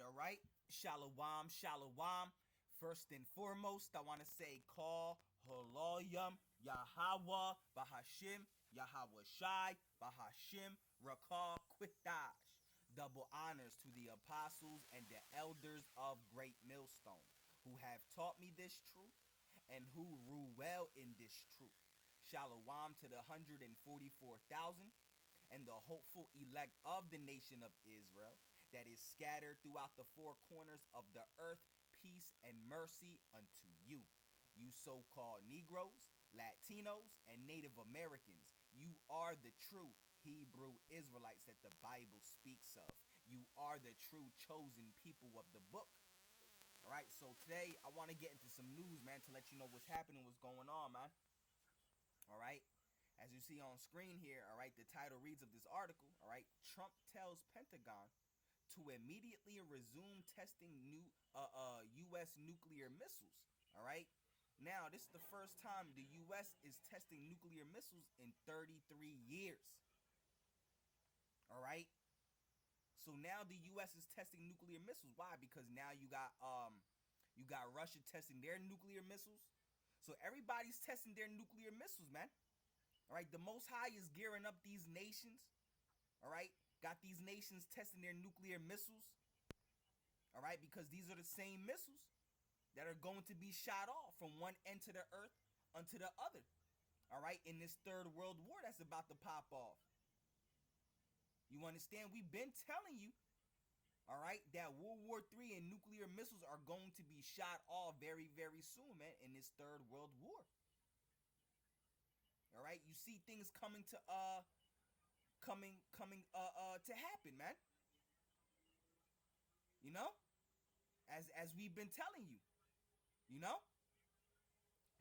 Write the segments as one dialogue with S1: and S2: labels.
S1: All right. Shalom, shalom. First and foremost, I want to say call Haloyam Yahweh Bahashim Yahweh Shai Bahashim Rakah Quitash. Double honors to the apostles and the elders of Great Millstone, who have taught me this truth and who rule well in this truth. Shalom to the 144,000 and the hopeful elect of the nation of Israel that is scattered throughout the four corners of the earth. Peace and mercy unto you. You so called Negroes, Latinos, and Native Americans. You are the true Hebrew Israelites that the Bible speaks of. You are the true chosen people of the book. Alright, so today I want to get into some news, man, to let you know what's happening, what's going on, man. Alright, as you see on screen here, alright, the title reads of this article, alright, Trump tells Pentagon to immediately resume testing new U.S. nuclear missiles. All right. Now, this is the first time the U.S. is testing nuclear missiles in 33 years. All right. So now the U.S. is testing nuclear missiles. Why? Because now you got Russia testing their nuclear missiles. So everybody's testing their nuclear missiles, man. All right. The Most High is gearing up these nations. All right. Got these nations testing their nuclear missiles. All right, because these are the same missiles that are going to be shot off from one end to the earth unto the other. All right, in this third world war that's about to pop off. You understand? We've been telling you, all right, that World War III and nuclear missiles are going to be shot off very, very soon, man, in this third world war. All right, you see things coming to happen, man. You know, as we've been telling you, you know.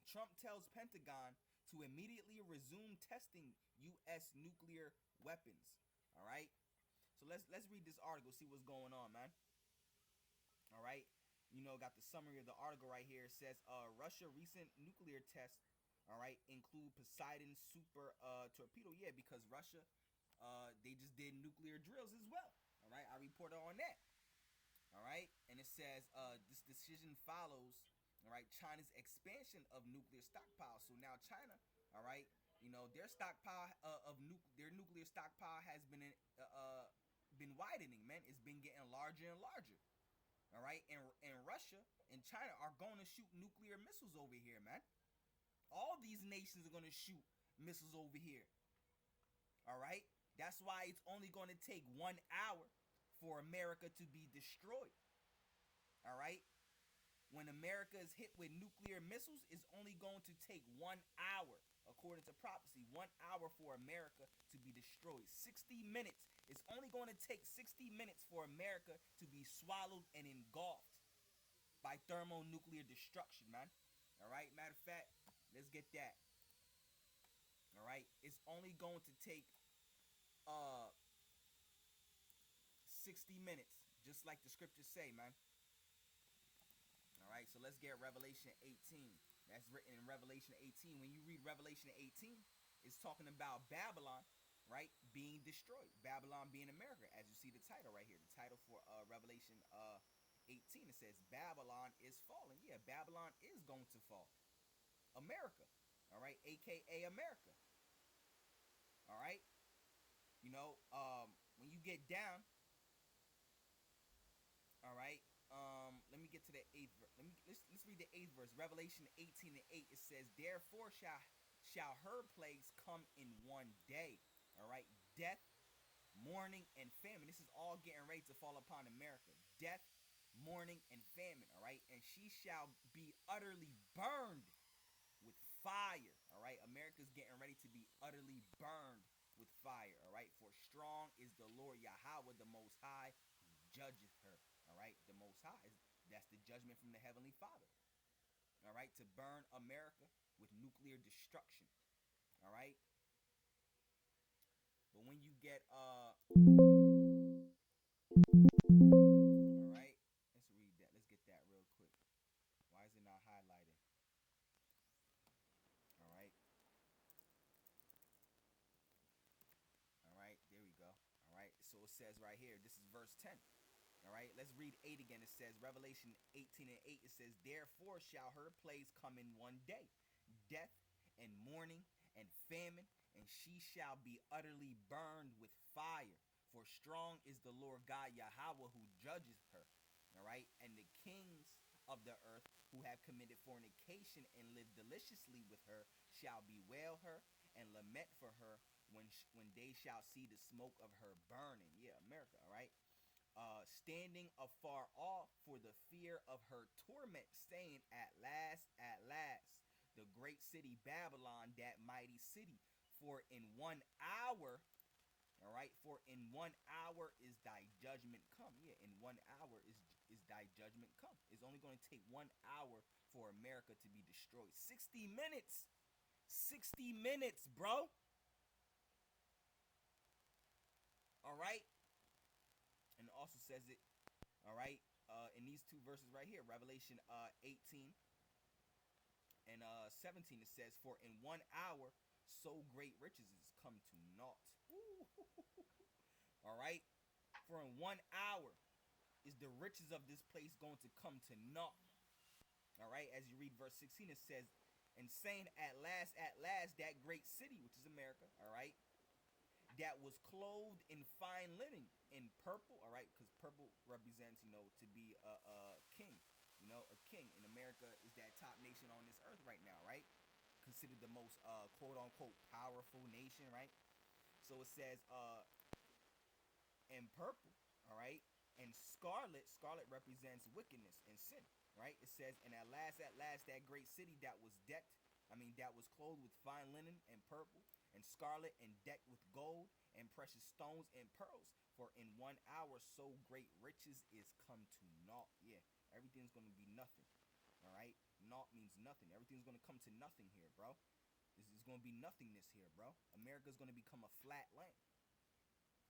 S1: Trump tells Pentagon to immediately resume testing U.S. nuclear weapons. All right. So let's read this article, see what's going on, man. All right. Got the summary of the article right here. It says Russia recent nuclear tests, all right, include Poseidon super torpedo. Yeah, because Russia they just did nuclear drills as well. All right. I reported on that. All right. And it says this decision follows, all right, China's expansion of nuclear stockpiles. So now China, all right, their stockpile their nuclear stockpile has been widening, man. It's been getting larger and larger. All right. And Russia and China are going to shoot nuclear missiles over here, man. All these nations are going to shoot missiles over here. All right. That's why it's only going to take 1 hour for America to be destroyed. All right. When America is hit with nuclear missiles, it's only going to take 1 hour, according to prophecy. 1 hour for America to be destroyed. 60 minutes. It's only going to take 60 minutes for America to be swallowed and engulfed by thermonuclear destruction, man. All right. Matter of fact, let's get that. All right. It's only going to take uh 60 minutes, just like the scriptures say, man. All right, so let's get Revelation 18. That's written in Revelation 18. When you read Revelation 18, it's talking about Babylon, right, being destroyed. Babylon being America, as you see the title right here. The title for Revelation 18, it says Babylon is falling. Yeah, Babylon is going to fall. America, all right, a.k.a. America. All right, when you get down, all right. Let me get to the eighth. Let's read the eighth verse. Revelation 18:8. It says, "Therefore shall her plagues come in one day." All right, death, mourning, and famine. This is all getting ready to fall upon America. Death, mourning, and famine. All right, and she shall be utterly burned with fire. All right, America's getting ready to be utterly burned with fire. All right, for strong is the Lord Yahweh, the Most High, who judgeth her. All right, the Most High, that's the judgment from the Heavenly Father. All right, to burn America with nuclear destruction. All right, but when you get all right, let's read that. Let's get that real quick. Why is it not highlighted? All right, all right, there we go. All right, so it says right here. This is verse 10. All right, right, let's read 8 again. It says, Revelation 18 and 8, it says, therefore shall her plagues come in one day, death and mourning and famine, and she shall be utterly burned with fire. For strong is the Lord God Yahweh who judges her. All right, and the kings of the earth who have committed fornication and lived deliciously with her shall bewail her and lament for her when they shall see the smoke of her burning. Yeah, America. All right. Standing afar off for the fear of her torment, saying, at last, the great city Babylon, that mighty city, for in 1 hour, all right, for in 1 hour is thy judgment come. Yeah, in 1 hour is thy judgment come. It's only going to take 1 hour for America to be destroyed. 60 minutes. 60 minutes, bro. All right. And it also says it, all right, in these two verses right here, Revelation 18 and 17, it says, for in 1 hour so great riches is come to naught. Ooh. All right, for in 1 hour is the riches of this place going to come to naught. All right, as you read verse 16, it says, and saying, at last, that great city, which is America, all right, that was clothed in fine linen, in purple, all right, because purple represents, to be a king, a king. And America is that top nation on this earth right now, right? Considered the most quote unquote powerful nation, right? So it says in purple, all right, and scarlet represents wickedness and sin, right? It says, and at last, that great city that was that was clothed with fine linen and purple and scarlet and decked with gold and precious stones and pearls. For in 1 hour so great riches is come to naught. Yeah, everything's going to be nothing. All right, naught means nothing. Everything's going to come to nothing here, bro. This is going to be nothingness here, bro. America's going to become a flat land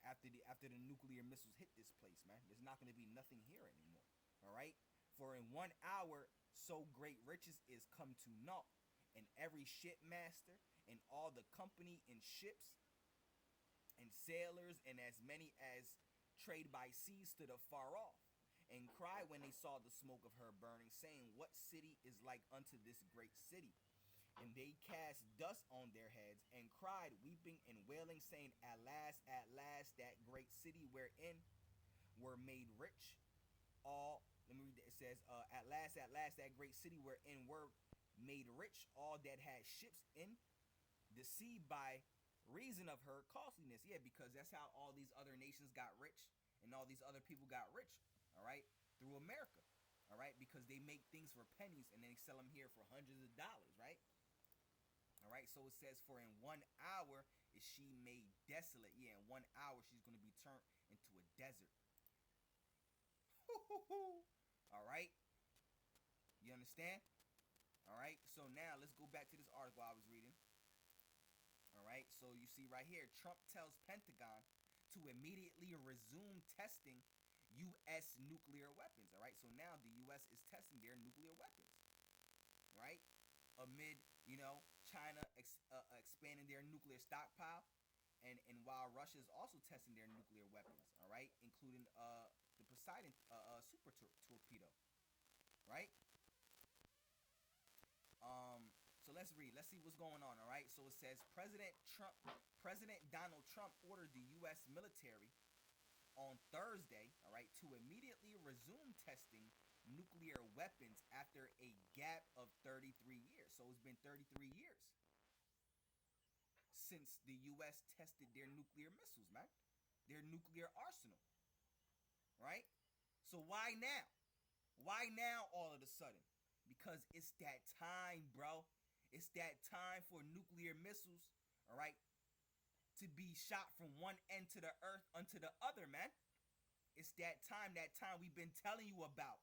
S1: after the nuclear missiles hit this place, man. There's not going to be nothing here anymore. All right, for in 1 hour so great riches is come to naught, and every shipmaster and all the company in ships and sailors and as many as trade by sea stood afar off and cried when they saw the smoke of her burning, saying, what city is like unto this great city? And they cast dust on their heads and cried, weeping and wailing, saying, at last, that great city wherein were made rich all. Let me read it. It says, at last, that great city wherein were made rich all that had ships in the sea by reason of her costliness. Yeah, because that's how all these other nations got rich and all these other people got rich, all right, through America, all right, because they make things for pennies and they sell them here for hundreds of dollars, right? All right, so it says, for in 1 hour is she made desolate. Yeah, in 1 hour she's going to be turned into a desert. All right, you understand? All right, so now let's go back to this article I was reading. All right, so you see right here, Trump tells Pentagon to immediately resume testing U.S. nuclear weapons. All right, so now the U.S. is testing their nuclear weapons, right? Amid, China expanding their nuclear stockpile, and while Russia is also testing their nuclear weapons, all right, including the Poseidon super torpedo, right? So let's read. Let's see what's going on. All right. So it says President Donald Trump ordered the U.S. military on Thursday, all right, to immediately resume testing nuclear weapons after a gap of 33 years. So it's been 33 years since the U.S. tested their nuclear missiles, man, their nuclear arsenal, right? So why now? Why now all of a sudden? Because it's that time, bro. It's that time for nuclear missiles, all right, to be shot from one end to the earth unto the other, man. It's that time we've been telling you about.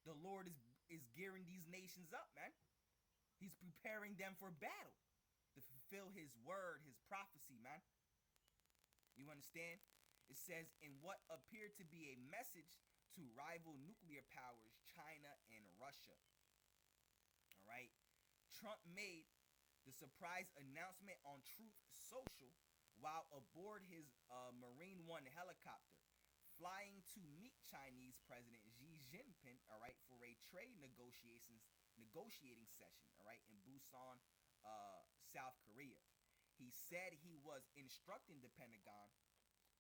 S1: The Lord is gearing these nations up, man. He's preparing them for battle to fulfill his word, his prophecy, man. You understand? It says, in what appeared to be a message to rival nuclear powers, China and Russia. All right. Trump made the surprise announcement on Truth Social while aboard his Marine One helicopter, flying to meet Chinese President Xi Jinping, all right, for a trade negotiating session, all right, in Busan, South Korea. He said he was instructing the Pentagon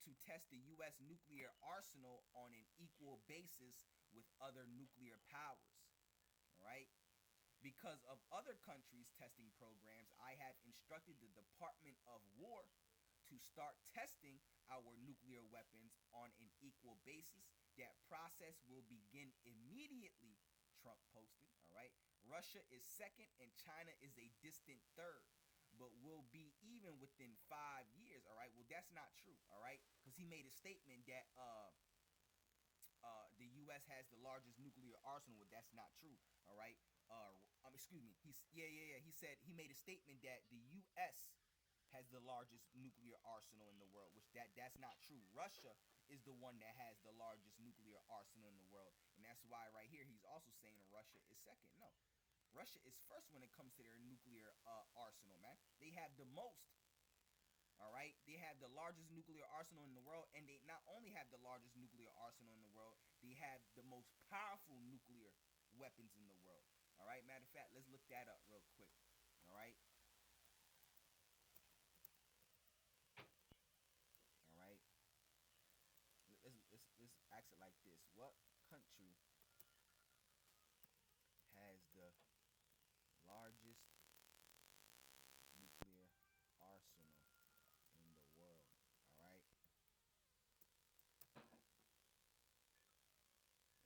S1: to test the U.S. nuclear arsenal on an equal basis with other nuclear powers. All right. Because of other countries' testing programs, I have instructed the Department of War to start testing our nuclear weapons on an equal basis. That process will begin immediately, Trump posted. All right. Russia is second and China is a distant third, but will be even within 5 years. All right. Well, that's not true. All right. Because he made a statement that the U.S. has the largest nuclear arsenal. Well, that's not true. All right. Excuse me. He said he made a statement that the U.S. has the largest nuclear arsenal in the world, which that's not true. Russia is the one that has the largest nuclear arsenal in the world, and that's why right here he's also saying Russia is second. No, Russia is first when it comes to their nuclear arsenal, man. They have the most. All right, they have the largest nuclear arsenal in the world, and they not only have the largest nuclear arsenal in the world, they have the most powerful nuclear weapons in the world. All right, matter of fact, let's look that up real quick. All right, all right. Let's ask it like this: what country has the largest nuclear arsenal in the world? All right,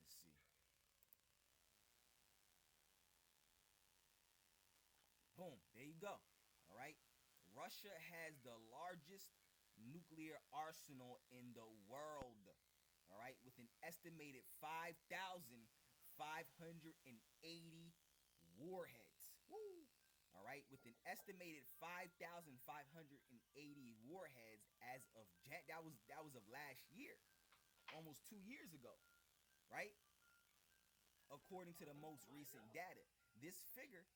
S1: let's see. Boom, there you go. All right, Russia has the largest nuclear arsenal in the world. All right, with an estimated 5,580 warheads. Woo! All right, with an estimated 5,580 warheads as of that was of last year, almost 2 years ago, right? According to the most recent data, this figure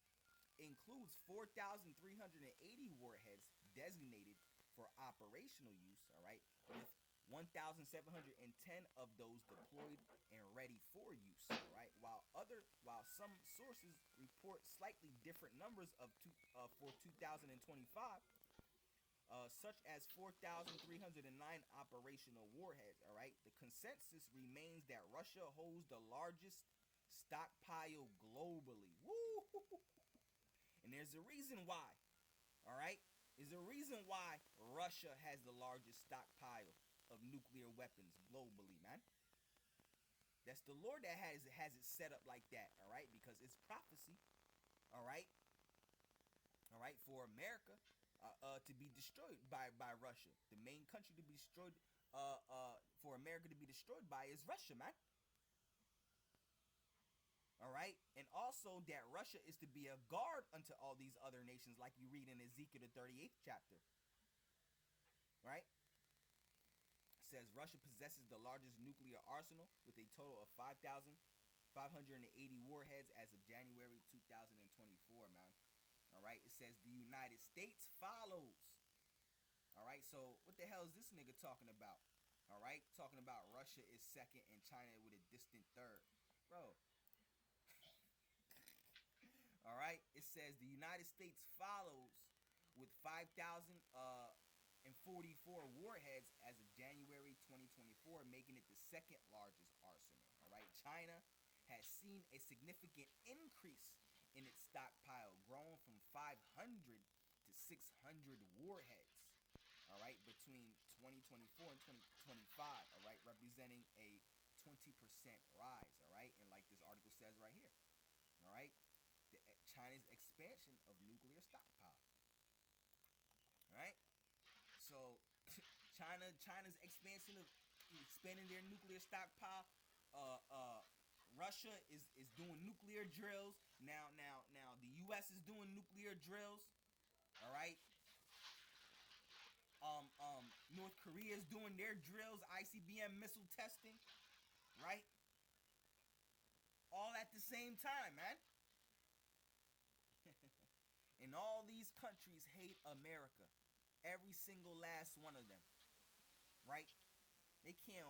S1: includes 4,380 warheads designated for operational use, all right, with 1,710 of those deployed and ready for use, all right. While some sources report slightly different numbers for 2025, such as 4,309 operational warheads, all right. The consensus remains that Russia holds the largest stockpile globally. Woo! And there's a reason why. All right? There's a reason why Russia has the largest stockpile of nuclear weapons globally, man. That's the Lord that has it set up like that, all right? Because it's prophecy, all right? All right, for America to be destroyed by Russia. The main country to be destroyed for America to be destroyed by is Russia, man. All right, and also that Russia is to be a guard unto all these other nations, like you read in Ezekiel the 38th chapter. Right? It says Russia possesses the largest nuclear arsenal with a total of 5,580 warheads as of January 2024, man. All right, it says the United States follows. All right, so what the hell is this nigga talking about? All right, talking about Russia is second and China with a distant third. Bro, all right, it says the United States follows with 5,044 warheads as of January 2024, making it the second largest arsenal. All right, China has seen a significant increase in its stockpile, growing from 500 to 600 warheads. All right, between 2024 and 2025. All right, representing a 20% rise. All right, and like this article says right here. All right, China's expansion of nuclear stockpile. All right, so China's expansion of expanding their nuclear stockpile. Russia is doing nuclear drills now. The U.S. is doing nuclear drills. All right. North Korea is doing their drills, ICBM missile testing. Right. All at the same time, man. And all these countries hate America. Every single last one of them. Right? They can't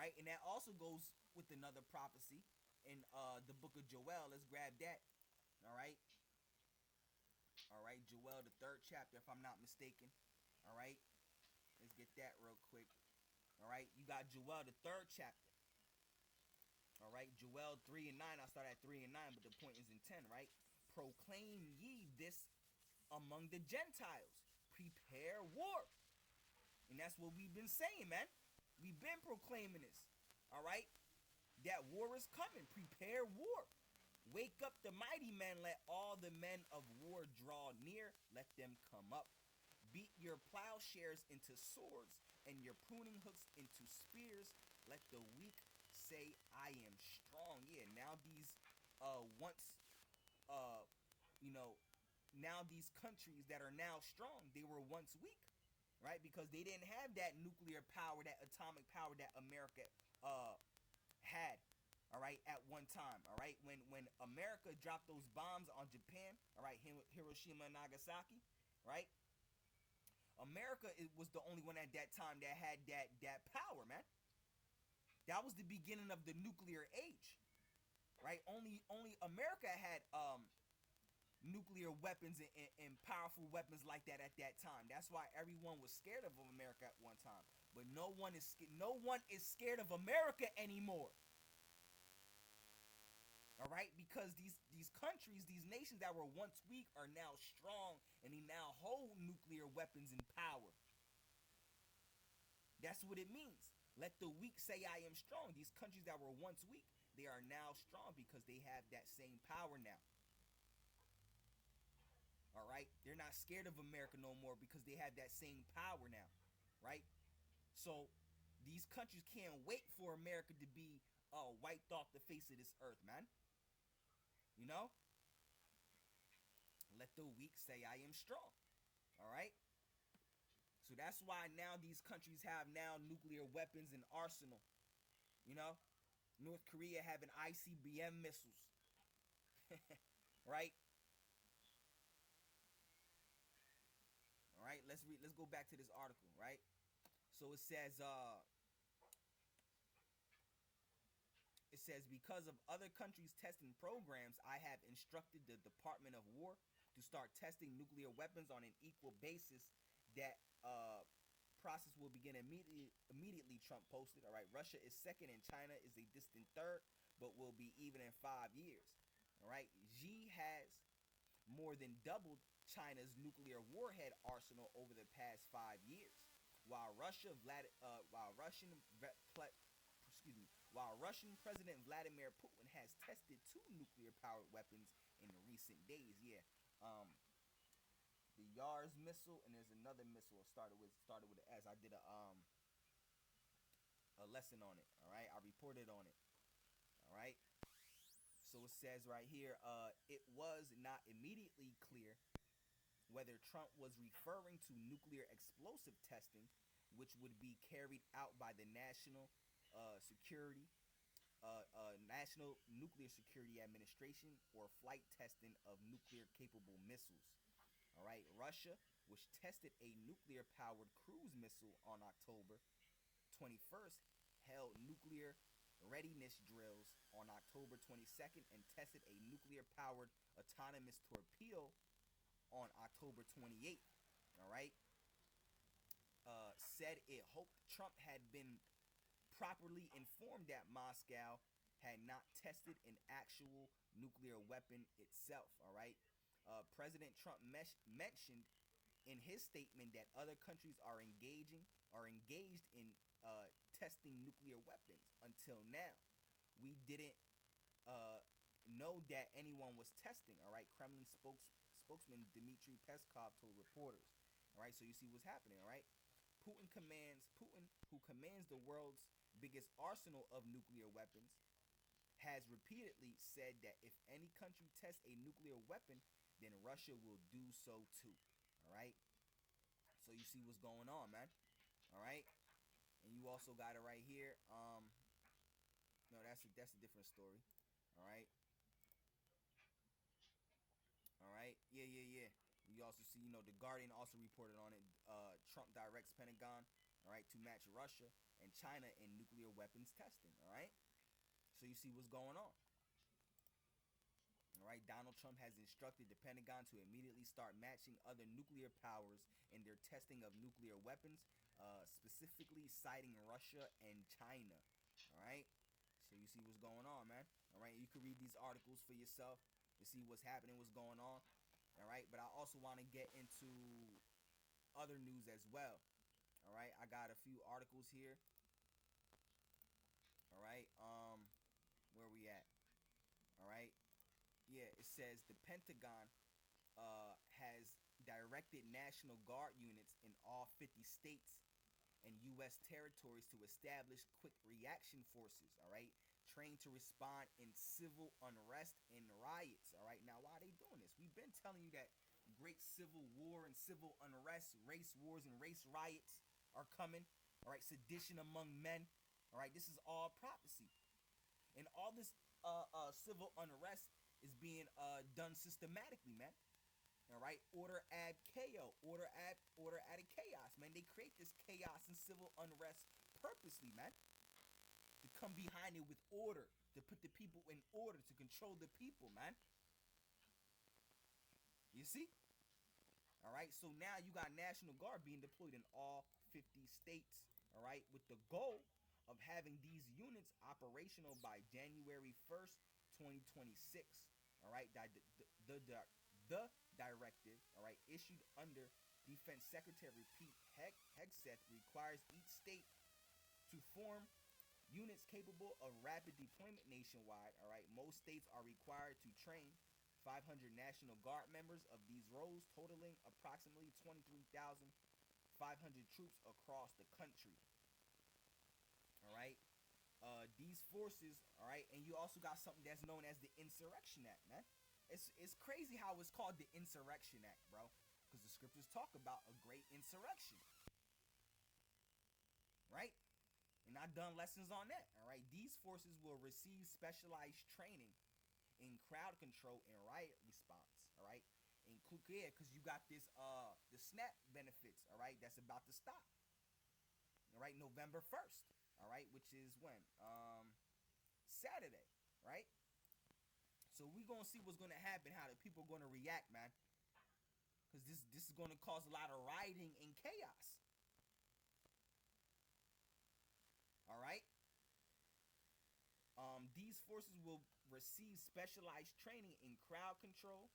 S1: right? And that also goes with another prophecy in the book of Joel. Let's grab that. All right. All right, Joel, the third chapter, if I'm not mistaken. All right. Let's get that real quick. All right. You got Joel, the third chapter. All right. Joel 3 and 9. I'll start at 3 and 9, but the point is in 10, right? Proclaim ye this among the Gentiles. Prepare war. And that's what we've been saying, man. We've been proclaiming this. All right. That war is coming. Prepare war. Wake up the mighty men. Let all the men of war draw near. Let them come up. Beat your plowshares into swords and your pruning hooks into spears. Let the weak say, I am strong. Yeah, now these once you know now these countries that are now strong, they were once weak, right? Because they didn't have that nuclear power, that atomic power that America had, all right, at one time, all right. When America dropped those bombs on Japan, all right, Hiroshima and Nagasaki, right? America was the only one at that time that had that power, man. That was the beginning of the nuclear age, right? Only America had nuclear weapons and powerful weapons like that at that time. That's why everyone was scared of America at one time. But no one is scared of America anymore. All right, because these countries, these nations that were once weak are now strong, and they now hold nuclear weapons and power. That's what it means. Let the weak say I am strong. These countries that were once weak, they are now strong because they have that same power now. All right, they're not scared of America no more because they have that same power now, right? So these countries can't wait for America to be wiped off the face of this earth, man. You know, let the weak say I am strong. All right. So that's why now these countries have now nuclear weapons and arsenal. You know, North Korea having ICBM missiles, right? All right. Let's read. Let's go back to this article, right? So it says because of other countries' testing programs, I have instructed the Department of War to start testing nuclear weapons on an equal basis. That process will begin immediately. Trump posted. All right, Russia is second and China is a distant third, but will be even in 5 years. All right, Xi has more than doubled China's nuclear warhead arsenal over the past 5 years, while Russian President Vladimir Putin has tested 2 nuclear-powered weapons in recent days. Yeah, the Yars missile, and there's another missile started with an S. I did a lesson on it. All right, I reported on it. All right. So it says right here, it was not immediately clear whether Trump was referring to nuclear explosive testing, which would be carried out by the National Nuclear Security Administration, or flight testing of nuclear-capable missiles. All right, Russia, which tested a nuclear-powered cruise missile on October 21st, held nuclear readiness drills on October 22nd and tested a nuclear-powered autonomous torpedo on October 28th. All right, said it hoped Trump had been properly informed that Moscow had not tested an actual nuclear weapon itself. All right, President Trump mentioned in his statement that other countries are engaged in testing nuclear weapons. Until now, we didn't know that anyone was testing. All right, Kremlin spokesman Dmitry Peskov told reporters. All right, so you see what's happening. All right, Putin, who commands the world's biggest arsenal of nuclear weapons, has repeatedly said that if any country tests a nuclear weapon, then Russia will do so too. All right, so you see what's going on, man. All right, and you also got it right here. No, that's a different story. All right. All right. Yeah. You also see, the Guardian also reported on it. Trump directs Pentagon all right, to match Russia and China in nuclear weapons testing, all right? So you see what's going on. All right, Donald Trump has instructed the Pentagon to immediately start matching other nuclear powers in their testing of nuclear weapons, specifically citing Russia and China. All right, so you see what's going on, man. All right, you can read these articles for yourself to see what's happening, what's going on. All right, but I also want to get into other news as well. All right, I got a few articles here. All right, where we at? All right, yeah, it says the Pentagon has directed National Guard units in all 50 states and U.S. territories to establish quick reaction forces, all right, trained to respond in civil unrest and riots, all right. Now, why are they doing this? We've been telling you that great civil war and civil unrest, race wars and race riots are coming, all right, sedition among men, all right. This is all prophecy. And all this civil unrest is being done systematically, man. All right, order add chaos, order added chaos, man. They create this chaos and civil unrest purposely, man, to come behind it with order, to put the people in order, to control the people, man. You see? All right, so now you got National Guard being deployed in all 50 states, all right, with the goal of having these units operational by January 1st, 2026. All right, the directive, all right, issued under Defense Secretary Pete Hegseth requires each state to form units capable of rapid deployment nationwide. All right, most states are required to train 500 National Guard members of these roles, totaling approximately 23,500 troops across the country. All right, these forces, all right, and you also got something that's known as the Insurrection Act, man. It's crazy how it's called the Insurrection Act, bro, because the scriptures talk about a great insurrection, right? And I've done lessons on that. All right, these forces will receive specialized training in crowd control and riot response. All right, include, yeah, because you got this the SNAP benefits. All right, that's about to stop. All right, November 1st. All right, which is when Saturday, right? So we gonna see what's gonna happen, how the people gonna react, man. Because this is gonna cause a lot of rioting and chaos. All right. These forces will receive specialized training in crowd control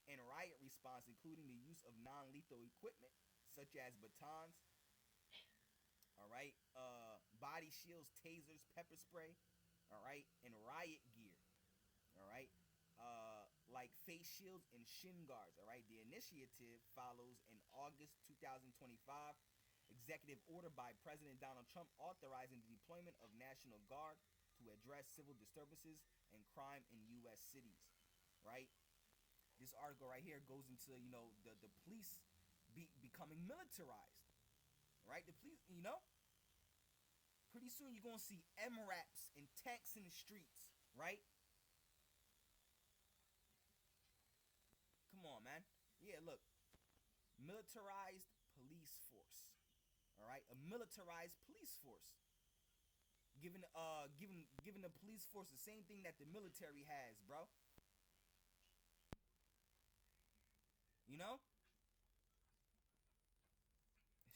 S1: and riot response, including the use of non-lethal equipment such as batons. All right. Body shields, tasers, pepper spray. All right, and riot gear. All right, like face shields and shin guards. All right, the initiative follows an August 2025 executive order by President Donald Trump authorizing the deployment of National Guard to address civil disturbances and crime in U.S. cities. Right. This article right here goes into the police becoming militarized. Right, the police. Pretty soon you're gonna see MRAPs and tanks in the streets. Right. Come on, man. Yeah, look. Militarized police force. All right, a militarized police force. Giving the police force the same thing that the military has, bro. You know?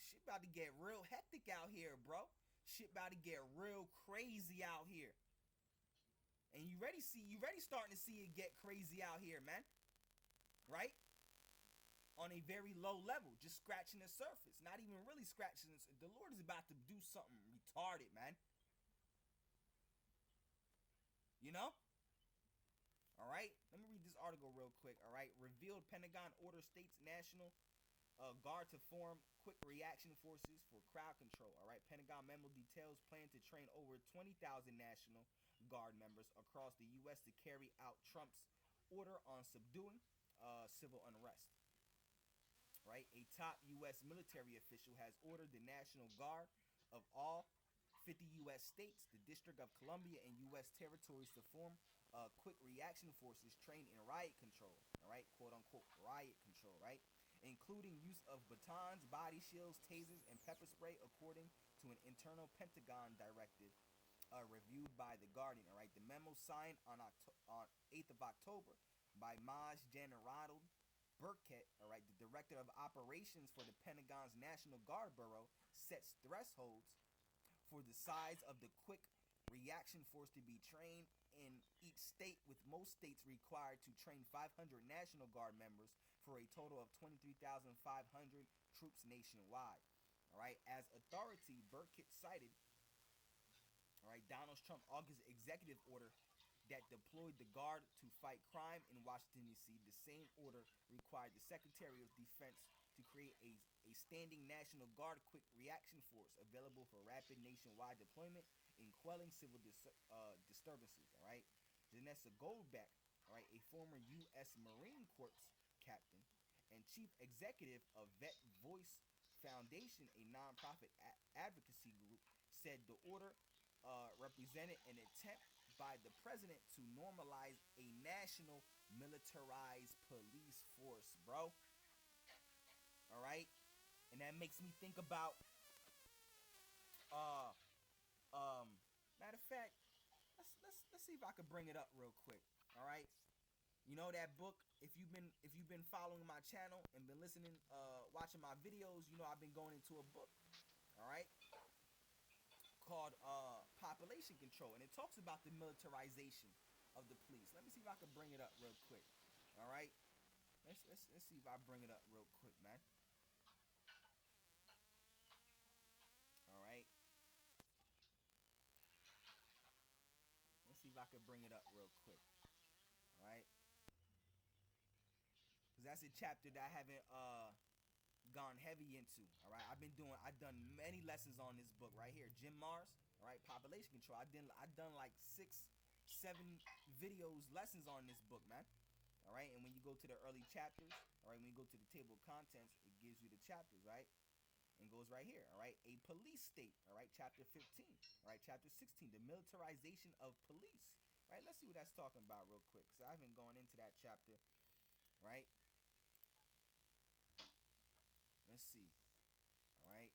S1: Shit about to get real hectic out here, bro. Shit about to get real crazy out here. And you ready starting to see it get crazy out here, man. Right? On a very low level, just scratching the surface, not even really scratching this. The Lord is about to do something retarded, man. You know? All right, let me read this article real quick. All right, revealed Pentagon order states National Guard to form quick reaction forces for crowd control. All right, Pentagon memo details plan to train over 20,000 National Guard members across the U.S. to carry out Trump's order on subduing civil unrest. Right, a top U.S. military official has ordered the National Guard of all 50 U.S. states, the District of Columbia, and U.S. territories to form quick reaction forces trained in riot control. All right, quote unquote riot control. Right, including use of batons, body shields, tasers, and pepper spray, according to an internal Pentagon directive reviewed by The Guardian. All right, the memo signed on 8th of October by Maj General Burkett, all right, the director of operations for the Pentagon's National Guard Bureau, sets thresholds for the size of the quick reaction force to be trained in each state, with most states required to train 500 National Guard members for a total of 23,500 troops nationwide. All right, as authority, Burkett cited, all right, Donald Trump August executive order that deployed the Guard to fight crime in Washington, D.C. The same order required the Secretary of Defense to create a standing National Guard quick reaction force available for rapid nationwide deployment in quelling civil disturbances. All right, Janessa Goldbeck, all right, a former U.S. Marine Corps captain and chief executive of Vet Voice Foundation, a nonprofit advocacy group, said the order represented an attempt by the president to normalize a national militarized police force, bro. All right, and that makes me think about uh matter of fact, let's see if I can bring it up real quick. All right, you know that book. If you've been following my channel and been listening, watching my videos, you know I've been going into a book. All right, called Population Control, and it talks about the militarization of the police. Let me see if I can bring it up real quick. All right, let's see if I bring it up real quick, man. All right, let's see if I can bring it up real quick. All right, because that's a chapter that I haven't gone heavy into. All right, I've done many lessons on this book right here, Jim Mars. All right, Population Control. I done like 6, 7 videos lessons on this book, man. All right, and when you go to the early chapters, all right, when you go to the table of contents, it gives you the chapters, right? And goes right here. All right, a police state. All right, chapter 15. All right, chapter 16, the militarization of police. All right, let's see what that's talking about real quick, because I haven't gone into that chapter. Right, let's see. All right,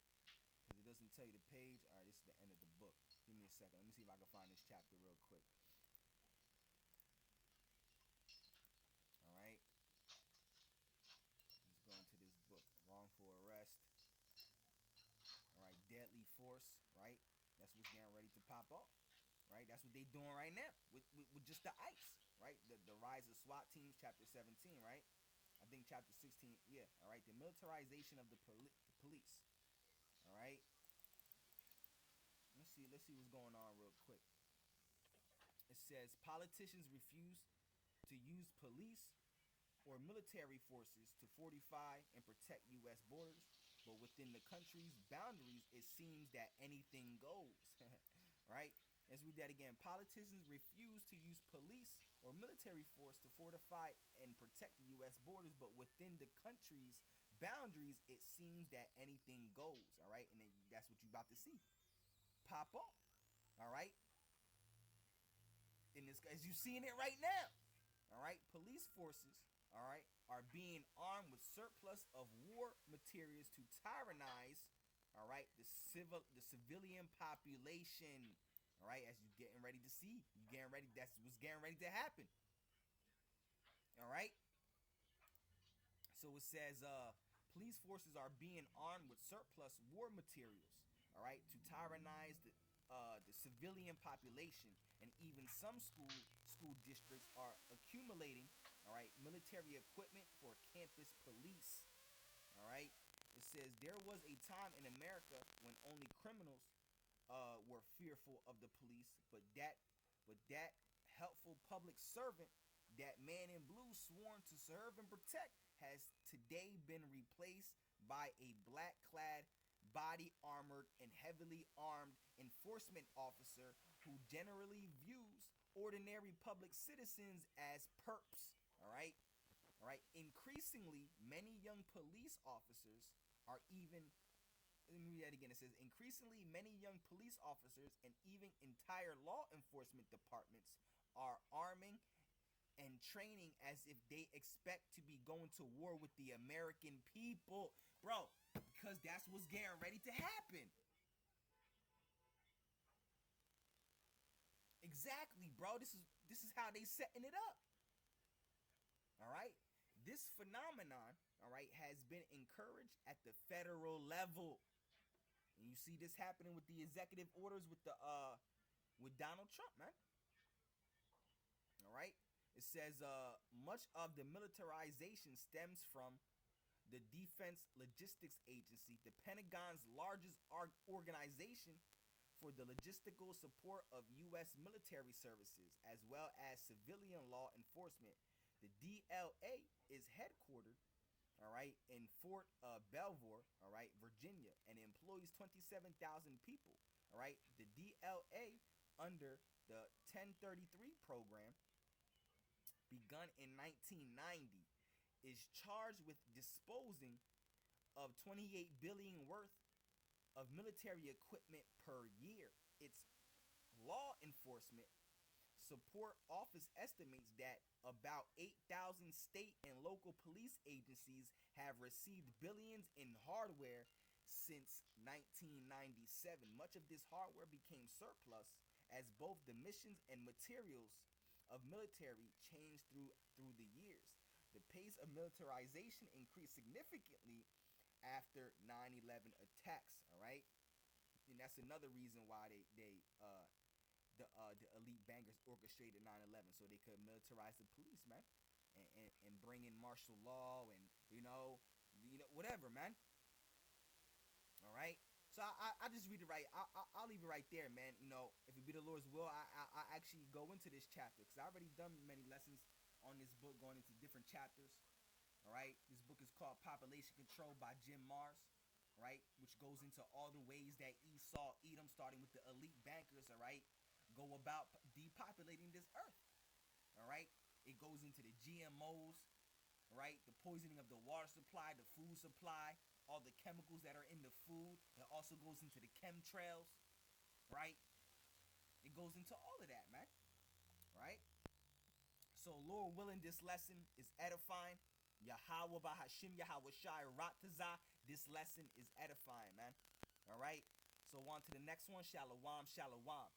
S1: because it doesn't tell you the page. All right, this is the end of the book. Give me a second. Let me see if I can find this chapter real quick. All right, let's go into this book. Wrongful arrest. All right, deadly force. Right, that's what's getting ready to pop off. Right, that's what they doing right now with just the ICE. Right, the rise of SWAT teams, chapter 17. Right, I think chapter 16. Yeah. All right, the militarization of the police. All right, let's see what's going on real quick. It says politicians refuse to use police or military forces to fortify and protect U.S. borders, but within the country's boundaries, it seems that anything goes. Right? Let's read that again. Politicians refuse to use police or military force to fortify and protect the U.S. borders, but within the country's boundaries, it seems that anything goes. All right, and then that's what you're about to see pop up. All right, in this, as you seeing it right now. All right, police forces, all right, are being armed with surplus of war materials to tyrannize, all right, the civilian population. All right, as you getting ready to see, you getting ready. That's what's getting ready to happen. All right. So it says, police forces are being armed with surplus war materials. All right, to tyrannize the civilian population, and even some school districts are accumulating, all right, military equipment for campus police. All right, it says there was a time in America when only criminals were fearful of the police, but that helpful public servant, that man in blue sworn to serve and protect, has today been replaced by a black clad, body armored, and heavily armed enforcement officer who generally views ordinary public citizens as perps. All right? All right? Increasingly, many young police officers are even, let me read that again. It says, increasingly, many young police officers and even entire law enforcement departments are arming and training as if they expect to be going to war with the American people, bro, because that's what's getting ready to happen. Exactly, bro. This is how they setting it up. All right. This phenomenon, all right, has been encouraged at the federal level. And you see this happening with the executive orders with Donald Trump, man. All right. It says much of the militarization stems from the Defense Logistics Agency, the Pentagon's largest organization for the logistical support of U.S. military services as well as civilian law enforcement. The DLA is headquartered, all right, in Fort Belvoir, all right, Virginia, and employs 27,000 people, all right. The DLA, under the 1033 program, begun in 1990, is charged with disposing of 28 billion worth of military equipment per year. Its law enforcement support office estimates that about 8,000 state and local police agencies have received billions in hardware since 1997. Much of this hardware became surplus as both the missions and materials of military changed through the years. The pace of militarization increased significantly after 9/11 attacks. All right, and that's another reason why the elite bankers orchestrated 9/11 so they could militarize the police, man, and bring in martial law and whatever, man. All right. So I just read it right. I'll leave it right there, man. If it be the Lord's will, I actually go into this chapter because I already done many lessons on this book, going into different chapters. All right. This book is called Population Control by Jim Mars. Right, which goes into all the ways that Esau, Edom, starting with the elite bankers, all right, go about depopulating this earth. All right, it goes into the GMOs, right, the poisoning of the water supply, the food supply, all the chemicals that are in the food. It also goes into the chemtrails, right? It goes into all of that, man. Right? So, Lord willing, this lesson is edifying. Yahweh Bahashim Yahweh Shai Ratazah. This lesson is edifying, man. All right? So, on to the next one. Shalom, shalom.